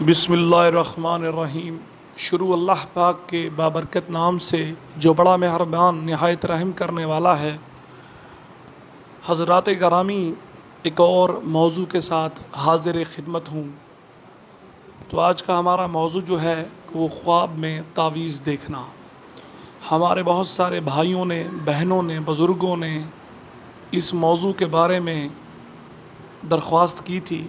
بسم اللہ الرحمن الرحیم۔ شروع اللہ پاک کے بابرکت نام سے جو بڑا مہربان نہایت رحم کرنے والا ہے۔ حضرات گرامی، ایک اور موضوع کے ساتھ حاضر خدمت ہوں۔ تو آج کا ہمارا موضوع جو ہے وہ خواب میں تعویذ دیکھنا۔ ہمارے بہت سارے بھائیوں نے، بہنوں نے، بزرگوں نے اس موضوع کے بارے میں درخواست کی تھی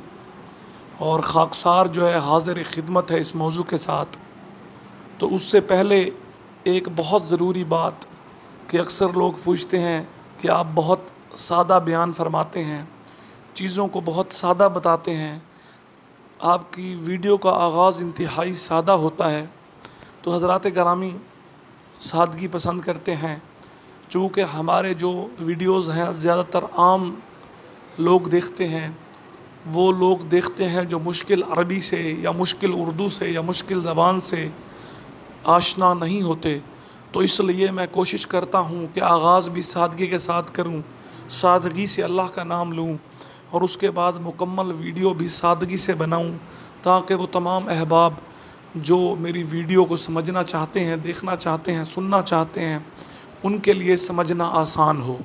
اور خاکسار جو ہے حاضر خدمت ہے اس موضوع کے ساتھ۔ تو اس سے پہلے ایک بہت ضروری بات کہ اکثر لوگ پوچھتے ہیں کہ آپ بہت سادہ بیان فرماتے ہیں، چیزوں کو بہت سادہ بتاتے ہیں، آپ کی ویڈیو کا آغاز انتہائی سادہ ہوتا ہے۔ تو حضرات گرامی سادگی پسند کرتے ہیں، چونکہ ہمارے جو ویڈیوز ہیں زیادہ تر عام لوگ دیکھتے ہیں۔ وہ لوگ دیکھتے ہیں جو مشکل عربی سے یا مشکل اردو سے یا مشکل زبان سے آشنا نہیں ہوتے۔ تو اس لیے میں کوشش کرتا ہوں کہ آغاز بھی سادگی کے ساتھ کروں، سادگی سے اللہ کا نام لوں، اور اس کے بعد مکمل ویڈیو بھی سادگی سے بناؤں، تاکہ وہ تمام احباب جو میری ویڈیو کو سمجھنا چاہتے ہیں، دیکھنا چاہتے ہیں، سننا چاہتے ہیں، ان کے لیے سمجھنا آسان ہو۔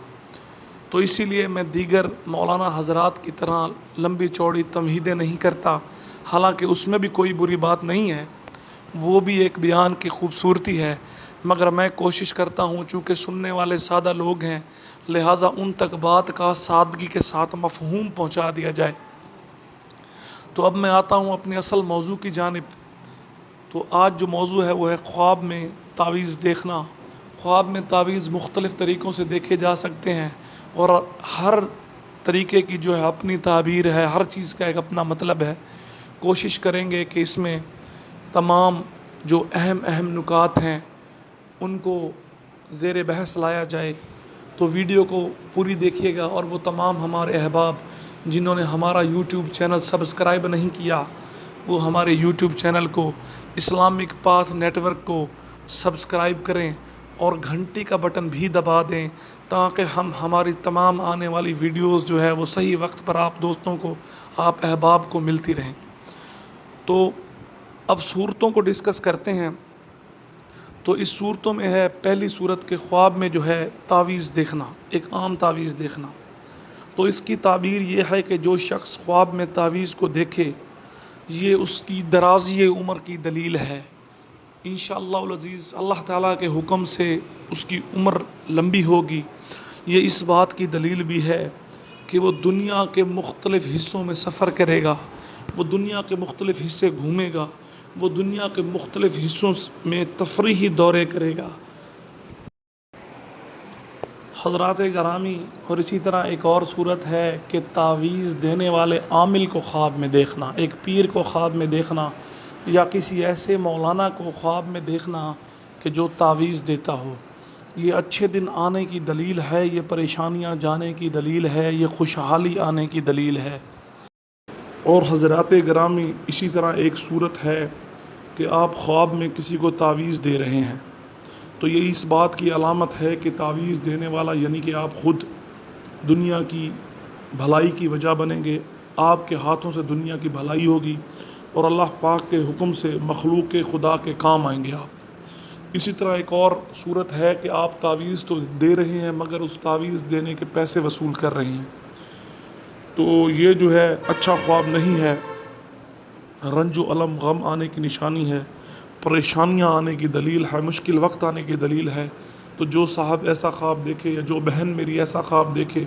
تو اسی لیے میں دیگر مولانا حضرات کی طرح لمبی چوڑی تمہیدیں نہیں کرتا، حالانکہ اس میں بھی کوئی بری بات نہیں ہے، وہ بھی ایک بیان کی خوبصورتی ہے، مگر میں کوشش کرتا ہوں چونکہ سننے والے سادہ لوگ ہیں، لہٰذا ان تک بات کا سادگی کے ساتھ مفہوم پہنچا دیا جائے۔ تو اب میں آتا ہوں اپنے اصل موضوع کی جانب۔ تو آج جو موضوع ہے وہ ہے خواب میں تعویذ دیکھنا۔ خواب میں تعویذ مختلف طریقوں سے دیکھے جا سکتے ہیں، اور ہر طریقے کی جو ہے اپنی تعبیر ہے، ہر چیز کا ایک اپنا مطلب ہے۔ کوشش کریں گے کہ اس میں تمام جو اہم نکات ہیں ان کو زیر بحث لایا جائے۔ تو ویڈیو کو پوری دیکھیے گا، اور وہ تمام ہمارے احباب جنہوں نے ہمارا یوٹیوب چینل سبسکرائب نہیں کیا، وہ ہمارے یوٹیوب چینل کو، اسلامک پاتھ نیٹ ورک کو سبسکرائب کریں اور گھنٹی کا بٹن بھی دبا دیں، تاکہ ہماری تمام آنے والی ویڈیوز جو ہے وہ صحیح وقت پر آپ دوستوں کو، آپ احباب کو ملتی رہیں۔ تو اب صورتوں کو ڈسکس کرتے ہیں۔ تو اس صورتوں میں ہے پہلی صورت کے خواب میں جو ہے تعویذ دیکھنا، ایک عام تعویذ دیکھنا۔ تو اس کی تعبیر یہ ہے کہ جو شخص خواب میں تعویذ کو دیکھے، یہ اس کی درازی عمر کی دلیل ہے۔ انشاءاللہ العزیز اللہ تعالیٰ کے حکم سے اس کی عمر لمبی ہوگی۔ یہ اس بات کی دلیل بھی ہے کہ وہ دنیا کے مختلف حصوں میں سفر کرے گا، وہ دنیا کے مختلف حصے گھومے گا، وہ دنیا کے مختلف حصوں میں تفریحی دورے کرے گا۔ حضرات گرامی، اور اسی طرح ایک اور صورت ہے کہ تعویذ دینے والے عامل کو خواب میں دیکھنا، ایک پیر کو خواب میں دیکھنا، یا کسی ایسے مولانا کو خواب میں دیکھنا کہ جو تعویذ دیتا ہو۔ یہ اچھے دن آنے کی دلیل ہے، یہ پریشانیاں جانے کی دلیل ہے، یہ خوشحالی آنے کی دلیل ہے۔ اور حضرات گرامی، اسی طرح ایک صورت ہے کہ آپ خواب میں کسی کو تعویذ دے رہے ہیں، تو یہ اس بات کی علامت ہے کہ تعویذ دینے والا یعنی کہ آپ خود دنیا کی بھلائی کی وجہ بنیں گے، آپ کے ہاتھوں سے دنیا کی بھلائی ہوگی، اور اللہ پاک کے حکم سے مخلوق خدا کے کام آئیں گے آپ۔ اسی طرح ایک اور صورت ہے کہ آپ تعویذ تو دے رہے ہیں، مگر اس تعویذ دینے کے پیسے وصول کر رہے ہیں، تو یہ جو ہے اچھا خواب نہیں ہے، رنج و الم، غم آنے کی نشانی ہے، پریشانیاں آنے کی دلیل ہے، مشکل وقت آنے کی دلیل ہے۔ تو جو صاحب ایسا خواب دیکھے یا جو بہن میری ایسا خواب دیکھے،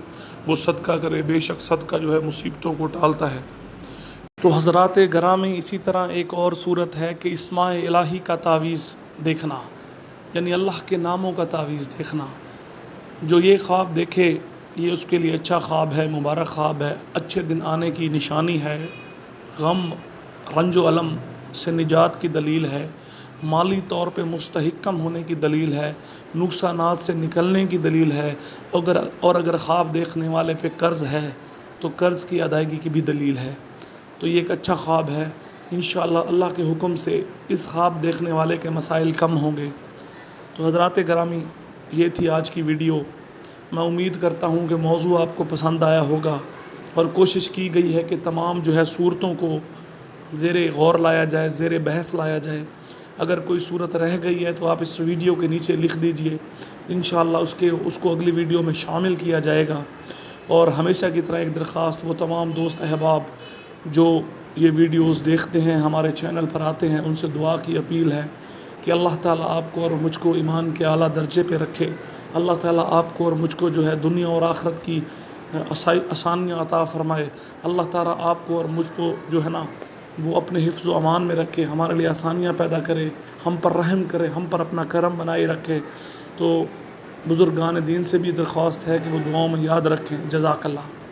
وہ صدقہ کرے، بے شک صدقہ جو ہے مصیبتوں کو ٹالتا ہے۔ تو حضرات گرامی، اسی طرح ایک اور صورت ہے کہ اسماء الہی کا تعویذ دیکھنا، یعنی اللہ کے ناموں کا تعویذ دیکھنا۔ جو یہ خواب دیکھے، یہ اس کے لیے اچھا خواب ہے، مبارک خواب ہے، اچھے دن آنے کی نشانی ہے، غم، رنج و الم سے نجات کی دلیل ہے، مالی طور پہ مستحکم ہونے کی دلیل ہے، نقصانات سے نکلنے کی دلیل ہے، اور اگر خواب دیکھنے والے پہ قرض ہے تو قرض کی ادائیگی کی بھی دلیل ہے۔ تو یہ ایک اچھا خواب ہے۔ انشاءاللہ اللہ کے حکم سے اس خواب دیکھنے والے کے مسائل کم ہوں گے۔ تو حضرات گرامی، یہ تھی آج کی ویڈیو۔ میں امید کرتا ہوں کہ موضوع آپ کو پسند آیا ہوگا، اور کوشش کی گئی ہے کہ تمام جو ہے صورتوں کو زیر غور لایا جائے، زیر بحث لایا جائے. اگر کوئی صورت رہ گئی ہے تو آپ اس ویڈیو کے نیچے لکھ دیجئے، انشاءاللہ اس کو اگلی ویڈیو میں شامل کیا جائے گا. اور ہمیشہ کی طرح ایک درخواست، وہ تمام دوست احباب جو یہ ویڈیوز دیکھتے ہیں، ہمارے چینل پر آتے ہیں، ان سے دعا کی اپیل ہے کہ اللہ تعالیٰ آپ کو اور مجھ کو ایمان کے اعلیٰ درجے پہ رکھے. اللہ تعالیٰ آپ کو اور مجھ کو جو ہے دنیا اور آخرت کی آسانیاں عطا فرمائے. اللہ تعالیٰ آپ کو اور مجھ کو جو ہے نا وہ اپنے حفظ و امان میں رکھے، ہمارے لیے آسانیاں پیدا کرے، ہم پر رحم کرے، ہم پر اپنا کرم بنائے رکھے. تو بزرگان دین سے بھی درخواست ہے کہ وہ دعاؤں میں یاد رکھیں. جزاک اللہ.